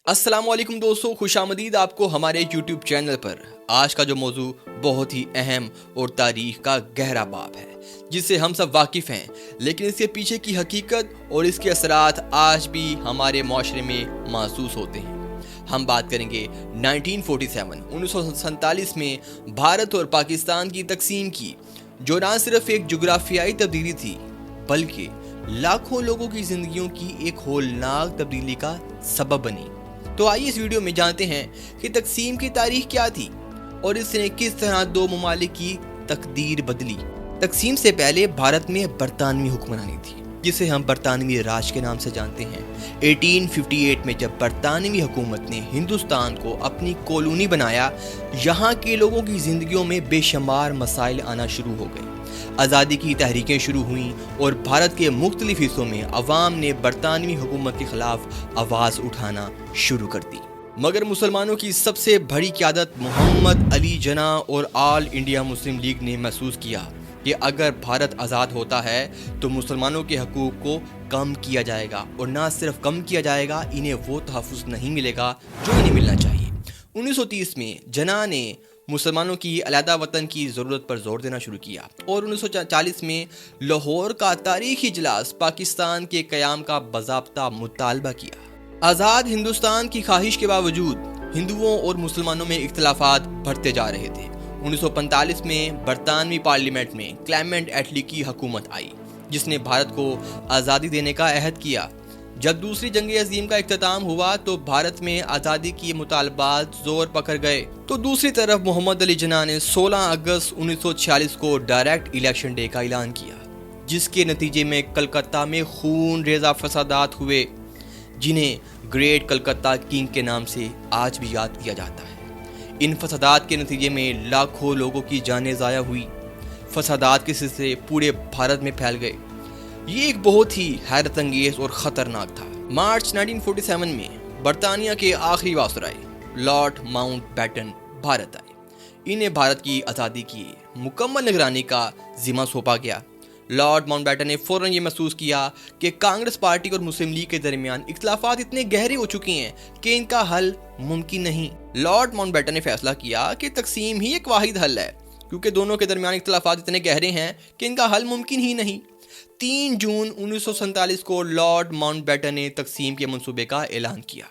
अस्सलाम वालेकुम दोस्तों, खुशामदीद आपको हमारे YouTube चैनल पर। आज का जो मौजू बहुत ही अहम और तारीख का गहरा बाब है जिससे हम सब वाकिफ़ हैं, लेकिन इसके पीछे की हकीकत और इसके असरात आज भी हमारे माशरे में महसूस होते हैं। हम बात करेंगे 1947 में भारत और पाकिस्तान की तकसीम की, जो ना सिर्फ एक जुग्राफियाई तब्दीली थी बल्कि लाखों लोगों की जिंदगियों की एक होलनाक तब्दीली का सबब बनी। तो आइए इस वीडियो में जानते हैं कि तकसीम की तारीख क्या थी और इसने किस तरह दो ममालिक की तकदीर बदली। तकसीम से पहले भारत में बरतानवी हुक्मरानी थी, जिसे हम बरतानवी राज के नाम से जानते हैं। 1858 में जब बरतानवी हुकूमत ने हिंदुस्तान को अपनी कॉलोनी बनाया, यहाँ के लोगों की जिंदगियों में बेशुमार मसाइल आना शुरू हो गए। आज़ादी की तहरीकें शुरू हुईं और भारत के मुख्तलिफ हिस्सों में अवाम ने बरतानवी हुकूमत के खिलाफ आवाज़ उठाना शुरू कर दी। मगर मुसलमानों की सबसे बड़ी क़यादत मोहम्मद अली जना और ऑल इंडिया मुस्लिम लीग ने महसूस किया कि अगर भारत आज़ाद होता है तो मुसलमानों के हकूक़ को कम किया जाएगा, और ना सिर्फ कम किया जाएगा, इन्हें वो तहफ़्फ़ुज़ नहीं मिलेगा जो इन्हें मिलना चाहिए। 1930 में जना ने मुसलमानों की अलहदा वतन की ज़रूरत पर जोर देना शुरू किया और 1940 में लाहौर का तारीखी इजलास पाकिस्तान के क़याम का बाज़ाब्ता मुतालबा किया। आज़ाद हिंदुस्तान की ख्वाहिश के बावजूद हिंदुओं और मुसलमानों में इख्तिलाफात बढ़ते जा रहे थे। 1945 में बरतानवी पार्लियामेंट में क्लेमेंट एटली की हुकूमत आई, जिसने भारत को आज़ादी देने का अहद किया। जब दूसरी जंग अजीम का इख्तिताम हुआ तो भारत में आज़ादी की मुतालबात जोर पकड़ गए, तो दूसरी तरफ मोहम्मद अली जिन्ना ने 16 अगस्त 1946 को डायरेक्ट इलेक्शन डे का ऐलान किया, जिसके नतीजे में कलकत्ता में खून रेज़ा फसादात हुए, जिन्हें ग्रेट कलकत्ता किंग के नाम से आज भी याद किया जाता है। इन फसादात के नतीजे में लाखों लोगों की जानें ज़ाया हुई। फसादात के सिलसिले पूरे भारत में फैल गए। ये एक बहुत ही हैरत अंगेज और ख़तरनाक था। मार्च 1947 में बरतानिया के आखिरी वासराय लॉर्ड माउंटबेटन भारत आए। इन्हें भारत की आज़ादी की मुकम्मल निगरानी का जिम्मा सौंपा गया। लॉर्ड माउंटबेटन ने फ़ौरन ये महसूस किया कि कांग्रेस पार्टी और मुस्लिम लीग के दरमियान इख्तिलाफात इतने गहरे हो चुके हैं कि इनका हल मुमकिन नहीं। लॉर्ड माउंटबेटन ने फैसला किया कि तकसीम ही एक वाहिद हल है, क्योंकि दोनों के दरमियान इख्तिलाफात इतने गहरे हैं कि इनका हल मुमकिन ही नहीं। 3 जून 1947 को लॉर्ड माउंटबेटन ने तकसीम के मंसूबे का ऐलान किया,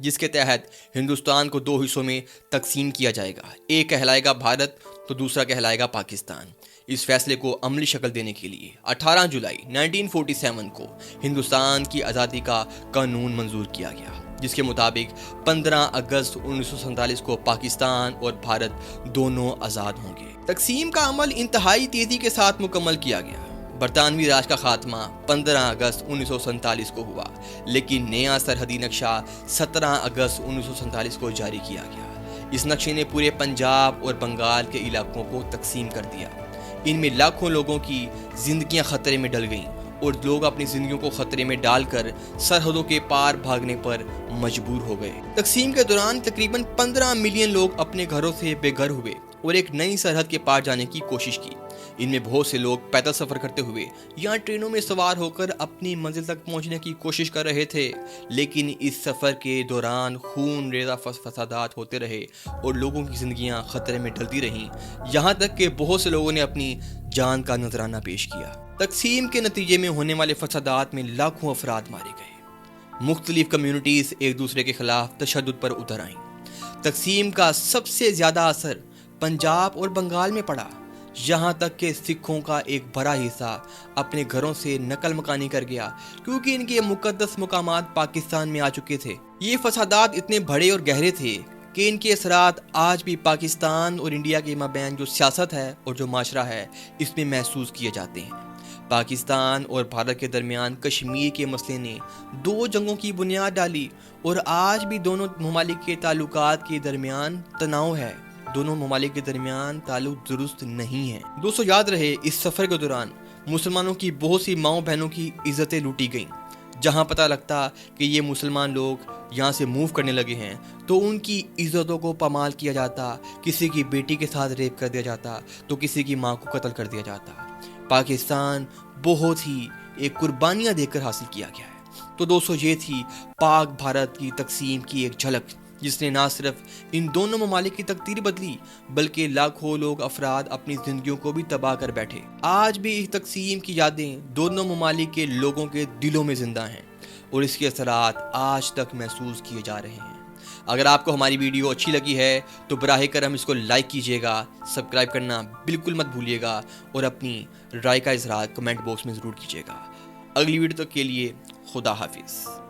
जिसके तहत हिंदुस्तान को 2 हिस्सों में तकसीम किया जाएगा। एक कहलाएगा भारत तो दूसरा कहलाएगा पाकिस्तान। इस फैसले को अमली शक्ल देने के लिए 18 जुलाई 1947 को हिंदुस्तान की आज़ादी का कानून मंजूर किया गया, जिसके मुताबिक 15 अगस्त 1947 को पाकिस्तान और भारत दोनों आज़ाद होंगे। तकसीम का अमल इंतहाई तेज़ी के साथ मुकम्मल किया गया। बरतानवी राज का खात्मा 15 अगस्त 1947 को हुआ, लेकिन नया सरहदी नक्शा 17 अगस्त 1947 को जारी किया गया। इस नक्शे ने पूरे पंजाब और बंगाल के इलाकों को तकसीम कर दिया। इनमें लाखों लोगों की जिंदगियां खतरे में डल गईं और लोग अपनी जिंदगियों को खतरे में डालकर सरहदों के पार भागने पर मजबूर हो गए। तकसीम के दौरान तकरीबन 15 मिलियन लोग अपने घरों से बेघर हुए और एक नई सरहद के पार जाने की कोशिश की। इनमें बहुत से लोग पैदल सफ़र करते हुए या ट्रेनों में सवार होकर अपनी मंजिल तक पहुंचने की कोशिश कर रहे थे, लेकिन इस सफ़र के दौरान खून रेज़ा फसादात होते रहे और लोगों की ज़िंदगियां खतरे में डलती रहीं, यहाँ तक कि बहुत से लोगों ने अपनी जान का नजराना पेश किया। तकसीम के नतीजे में होने वाले फसादात में लाखों अफराद मारे गए। मुख्तलिफ कम्यूनिटीज़ एक दूसरे के खिलाफ तशद्दुद पर उतर आईं। तकसीम का सबसे ज़्यादा असर पंजाब और बंगाल में पड़ा, यहाँ तक कि सिखों का एक बड़ा हिस्सा अपने घरों से नकल मकानी कर गया, क्योंकि इनके मुकद्दस मुकामात पाकिस्तान में आ चुके थे। ये फसादात इतने बड़े और गहरे थे कि इनके असरात आज भी पाकिस्तान और इंडिया के माबैन जो सियासत है और जो माशरा है, इसमें महसूस किए जाते हैं। पाकिस्तान और भारत के दरमियान कश्मीर के मसले ने 2 जंगों की बुनियाद डाली और आज भी दोनों ममालिक के ताल्लुकात के दरमियान तनाव है। दोनों ममालिक के दरमियान ताल्लुक दुरुस्त नहीं है। दोस्तों, याद रहे, इस सफ़र के दौरान मुसलमानों की बहुत सी माओ बहनों की इज़्ज़तें लूटी गईं। जहां पता लगता कि ये मुसलमान लोग यहाँ से मूव करने लगे हैं तो उनकी इज़्ज़तों को पामाल किया जाता। किसी की बेटी के साथ रेप कर दिया जाता तो किसी की माँ को कत्ल कर दिया जाता। पाकिस्तान बहुत ही एक कुर्बानियाँ देकर हासिल किया गया है। تو دوستو یہ تھی پاک بھارت کی تقسیم کی ایک جھلک، جس نے نہ صرف ان دونوں ممالک کی تقدیر بدلی بلکہ لاکھوں لوگ افراد اپنی زندگیوں کو بھی تباہ کر بیٹھے۔ آج بھی اس تقسیم کی یادیں دونوں ممالک کے لوگوں کے دلوں میں زندہ ہیں اور اس کے اثرات آج تک محسوس کیے جا رہے ہیں۔ اگر آپ کو ہماری ویڈیو اچھی لگی ہے تو براہ کرم اس کو لائک کیجیے گا، سبسکرائب کرنا بالکل مت بھولیے گا اور اپنی رائے کا اظہار کمنٹ باکس میں ضرور کیجیے گا۔ اگلی ویڈیو تک کے لیے خدا حافظ۔